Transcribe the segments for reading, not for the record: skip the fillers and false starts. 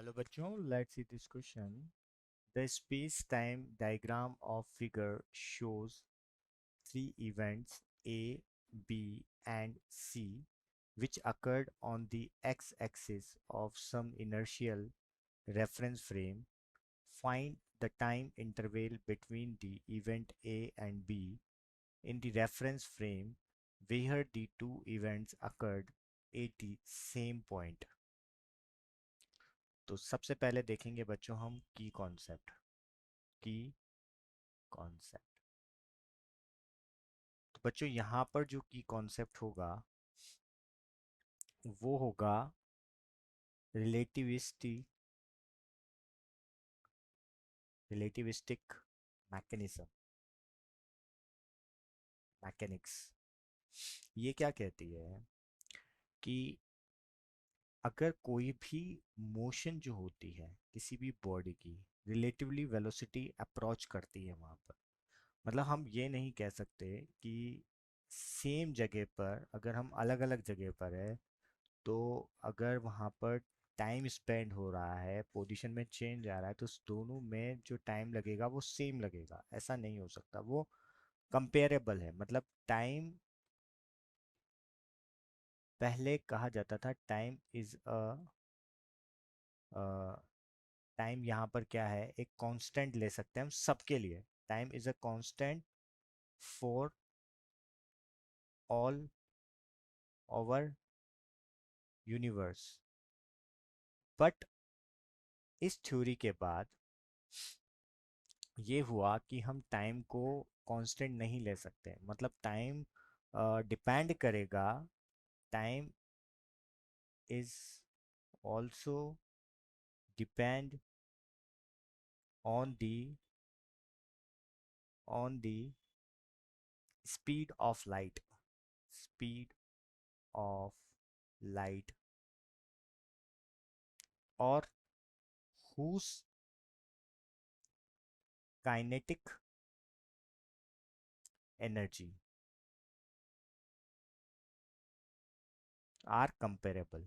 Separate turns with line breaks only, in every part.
Hello bachcho, let's see this question. The space-time diagram of figure shows three events A, B, and C which occurred on the x-axis of some inertial reference frame. Find the time interval between the event A and B in the reference frame where the two events occurred at the same point. तो सबसे पहले देखेंगे बच्चों हम की concept. तो बच्चों यहाँ पर जो की कॉन्सेप्ट होगा वो होगा रिलेटिविस्टी रिलेटिविस्टिक मैकेनिज्म मैकेनिक्स। ये क्या कहती है कि अगर कोई भी मोशन जो होती है किसी भी बॉडी की रिलेटिवली वेलोसिटी अप्रोच करती है वहां पर, मतलब हम ये नहीं कह सकते कि सेम जगह पर अगर हम अलग अलग जगह पर है तो अगर वहाँ पर टाइम स्पेंड हो रहा है, पोजीशन में चेंज आ रहा है, तो उस दोनों में जो टाइम लगेगा वो सेम लगेगा, ऐसा नहीं हो सकता। वो कंपेरेबल है। मतलब टाइम, पहले कहा जाता था टाइम इज टाइम यहाँ पर क्या है, एक कांस्टेंट ले सकते हैं हम सबके लिए। Time is a constant for all over universe. But इस थ्योरी के बाद ये हुआ कि हम टाइम को कांस्टेंट नहीं ले सकते। मतलब टाइम डिपेंड करेगा, time is also depend on the on the speed of light, speed of light, और whose kinetic energy are comparable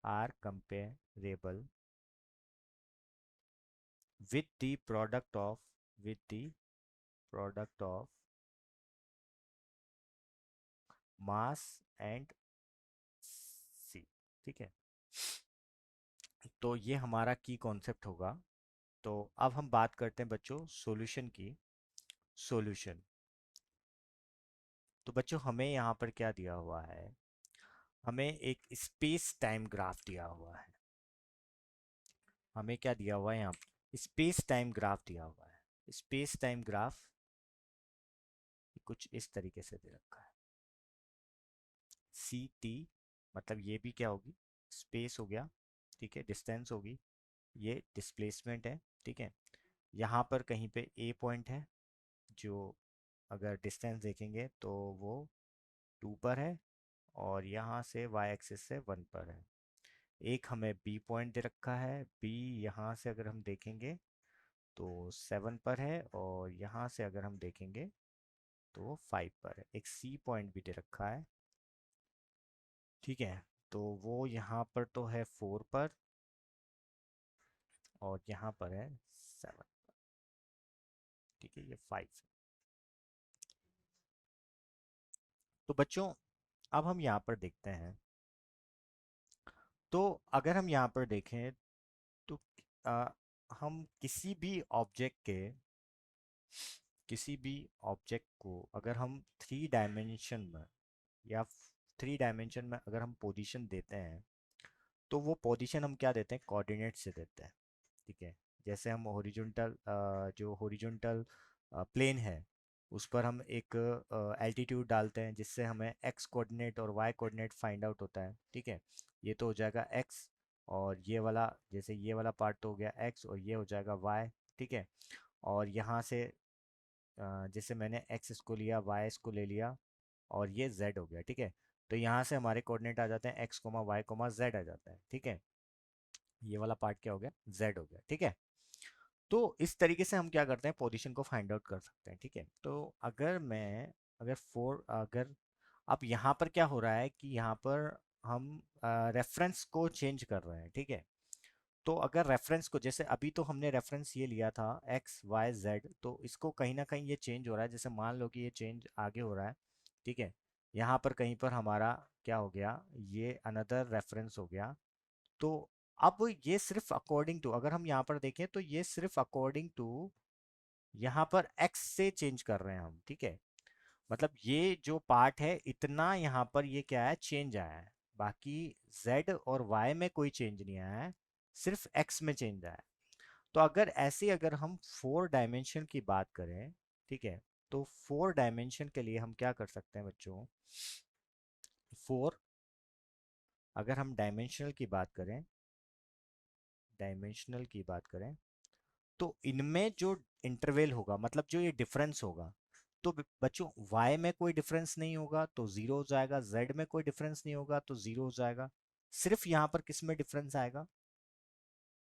are comparable with the product of with the product of mass and C. ठीक है, तो ये हमारा की concept होगा। तो अब हम बात करते हैं बच्चों सॉल्यूशन की। सॉल्यूशन, तो बच्चों हमें यहाँ पर क्या दिया हुआ है, हमें एक स्पेस टाइम ग्राफ दिया हुआ है। हमें क्या दिया हुआ है यहाँ पर, स्पेस टाइम ग्राफ दिया हुआ है। स्पेस टाइम ग्राफ कुछ इस तरीके से दे रखा है। सी टी, मतलब ये भी क्या होगी, स्पेस हो गया, ठीक है, डिस्टेंस होगी, ये डिस्प्लेसमेंट है, ठीक है। यहाँ पर कहीं पे ए पॉइंट है जो अगर डिस्टेंस देखेंगे तो वो 2 पर है, और यहाँ से वाई एक्सिस से 1 पर है। एक हमें बी पॉइंट दे रखा है, बी यहाँ से अगर हम देखेंगे तो 7 पर है, और यहाँ से अगर हम देखेंगे तो वो 5 पर है। एक सी पॉइंट भी दे रखा है, ठीक है, तो वो यहाँ पर तो है 4 पर, और यहाँ पर है 7, ठीक है, ये 5। तो बच्चों अब हम यहाँ पर देखते हैं। तो अगर हम यहाँ पर देखें तो आ, हम किसी भी ऑब्जेक्ट को अगर हम थ्री डायमेंशन में या थ्री डायमेंशन में अगर हम पोजीशन देते हैं तो वो पोजीशन हम क्या देते हैं, कोऑर्डिनेट से देते हैं। ठीक है, जैसे हम हॉरिजॉन्टल, जो हॉरिजॉन्टल प्लेन है उस पर हम एक एल्टीट्यूड डालते हैं जिससे हमें एक्स कोऑर्डिनेट और वाई कोऑर्डिनेट फाइंड आउट होता है। ठीक है, ये तो हो जाएगा एक्स, और ये वाला, जैसे ये वाला पार्ट तो हो गया एक्स, और ये हो जाएगा वाई। ठीक है, और यहाँ से जैसे मैंने एक्स इसको लिया, वाई इसको ले लिया, और ये जेड हो गया। ठीक है, तो यहाँ से हमारे कोऑर्डिनेट आ जाते हैं X comma Y comma Z आ जाता है। ठीक है, ये वाला पार्ट क्या हो गया, जेड हो गया। ठीक है, तो इस तरीके से हम क्या करते हैं, पोजीशन को फाइंड आउट कर सकते हैं। ठीक है, तो अगर मैं, अगर अब यहाँ पर क्या हो रहा है कि यहाँ पर हम रेफरेंस को चेंज कर रहे हैं, ठीक है। तो अगर रेफरेंस को, जैसे अभी तो हमने रेफरेंस ये लिया था एक्स वाई जेड, तो इसको कहीं ना कहीं ये चेंज हो रहा है। जैसे मान लो कि ये चेंज आगे हो रहा है, ठीक है। यहाँ पर कहीं पर हमारा क्या हो गया, ये अनदर रेफरेंस हो गया। तो अब ये सिर्फ अकॉर्डिंग टू, अगर हम यहाँ पर देखें तो ये सिर्फ अकॉर्डिंग टू यहाँ पर एक्स से चेंज कर रहे हैं हम, ठीक है। मतलब ये जो पार्ट है इतना यहाँ पर ये क्या है, चेंज आया है। बाकी z और y में कोई चेंज नहीं आया है, सिर्फ x में चेंज आया है। तो अगर ऐसे अगर हम 4 डायमेंशन की बात करें, ठीक है, तो 4 डायमेंशन के लिए हम क्या कर सकते हैं बच्चों, फोर, अगर हम डायमेंशनल की बात करें तो इनमें जो इंटरवल होगा, मतलब जो ये डिफरेंस होगा, तो बच्चों y में कोई डिफरेंस नहीं होगा तो जीरो हो जाएगा, z में कोई डिफरेंस नहीं होगा तो जीरो हो जाएगा। सिर्फ यहाँ पर किस में डिफरेंस आएगा,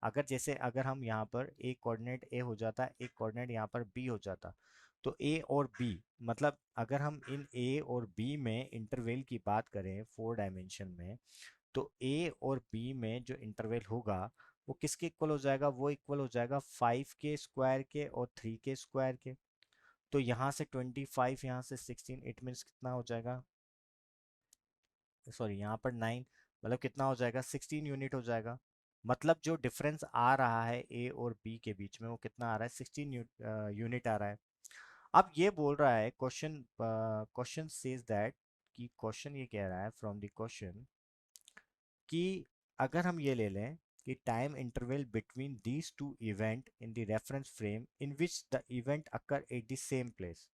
अगर जैसे अगर हम यहाँ पर एक कोऑर्डिनेट a हो जाता, एक कोऑर्डिनेट यहाँ पर b हो जाता, तो a और b, मतलब अगर हम इन a और b में इंटरवल की बात करें 4 डायमेंशन में, तो a और b में जो इंटरवल होगा वो किसके इक्वल हो जाएगा, वो इक्वल हो जाएगा 5 के स्क्वायर के और 3 के स्क्वायर के। तो यहाँ से 25, यहाँ से 16, इट मीन्स कितना हो जाएगा, सॉरी यहाँ पर 9, मतलब कितना हो जाएगा, 16 यूनिट हो जाएगा। मतलब जो डिफरेंस आ रहा है ए और बी के बीच में वो कितना आ रहा है, 16 यूनिट आ रहा है। अब ये बोल रहा है क्वेश्चन, क्वेश्चन सेज दैट, कि क्वेश्चन ये कह रहा है फ्रॉम द क्वेश्चन कि अगर हम ये ले लें कि time interval between these two event in the reference frame in which the event occur at the same place.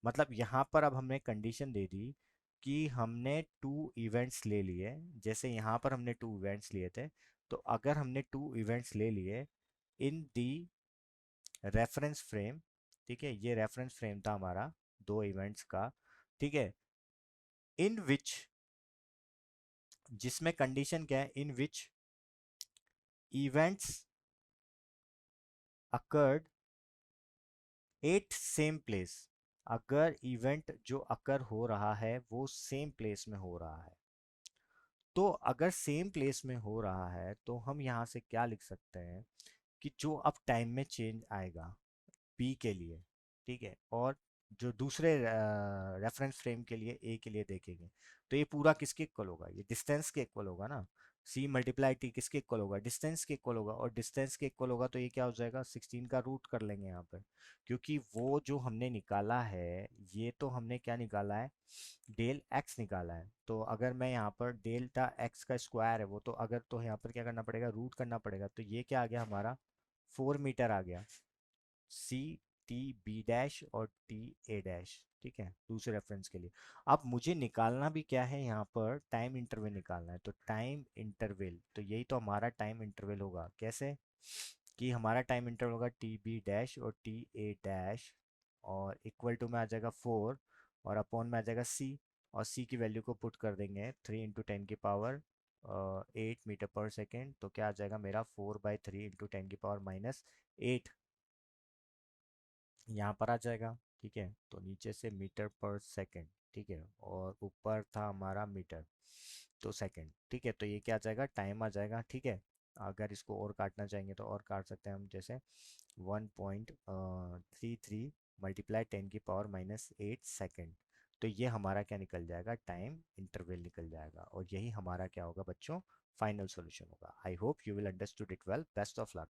मतलब यहाँ पर अब हमने कंडीशन दे दी कि हमने 2 इवेंट्स ले लिए, जैसे यहाँ पर हमने 2 इवेंट्स लिए थे, तो अगर हमने 2 इवेंट्स ले लिए इन दी रेफरेंस फ्रेम, ठीक है, ये रेफरेंस फ्रेम था हमारा 2 इवेंट्स का, ठीक है, इन विच, जिसमें कंडीशन क्या है, in which events occurred at same place, अगर इवेंट जो अकर हो रहा है वो सेम प्लेस में हो रहा है, तो अगर सेम प्लेस में हो रहा है तो हम यहाँ से क्या लिख सकते हैं कि जो अब टाइम में चेंज आएगा बी के लिए, ठीक है, और जो दूसरे रेफरेंस फ्रेम के लिए ए के लिए देखेंगे, तो ये पूरा किसके इक्वल होगा, ये डिस्टेंस के इक्वल होगा ना। सी मल्टीप्लाई टी किसके इक्वल होगा, डिस्टेंस के इक्वल होगा, और डिस्टेंस के इक्वल होगा तो ये क्या हो जाएगा, 16 का रूट कर लेंगे यहाँ पर। क्योंकि वो जो हमने निकाला है, ये तो हमने क्या निकाला है, डेल एक्स निकाला है। तो अगर मैं यहाँ पर डेल्टा एक्स का स्क्वायर है वो, तो अगर तो यहाँ पर क्या करना पड़ेगा, रूट करना पड़ेगा। तो ये क्या आ गया हमारा, 4 मीटर आ गया, सी टी बी डैश और टी ए डैश, ठीक है, दूसरे रेफरेंस के लिए। अब मुझे निकालना भी क्या है, यहाँ पर टाइम इंटरवल निकालना है। तो टाइम इंटरवल, तो यही तो हमारा टाइम इंटरवल होगा, कैसे कि हमारा टाइम इंटरवल होगा टी बी डैश और टी ए डैश, और इक्वल टू में आ जाएगा 4, और अपॉन में आ जाएगा सी, और सी की वैल्यू को पुट कर देंगे 3 × 10 की पावर 8 मीटर पर सेकेंड। तो क्या आ जाएगा मेरा, 4/3 × 10 की पावर -8 यहाँ पर आ जाएगा, ठीक है। तो नीचे से मीटर पर सेकंड, ठीक है, और ऊपर था हमारा मीटर, तो सेकंड, ठीक है। तो ये क्या आ जाएगा, टाइम आ जाएगा, ठीक है। अगर इसको और काटना चाहेंगे तो और काट सकते हैं हम, जैसे 1.33 मल्टीप्लाई 10 की पावर -8 सेकेंड। तो ये हमारा क्या निकल जाएगा, टाइम इंटरवल निकल जाएगा, और यही हमारा क्या होगा बच्चों, फाइनल सॉल्यूशन होगा। I hope you will understood it well, best of luck.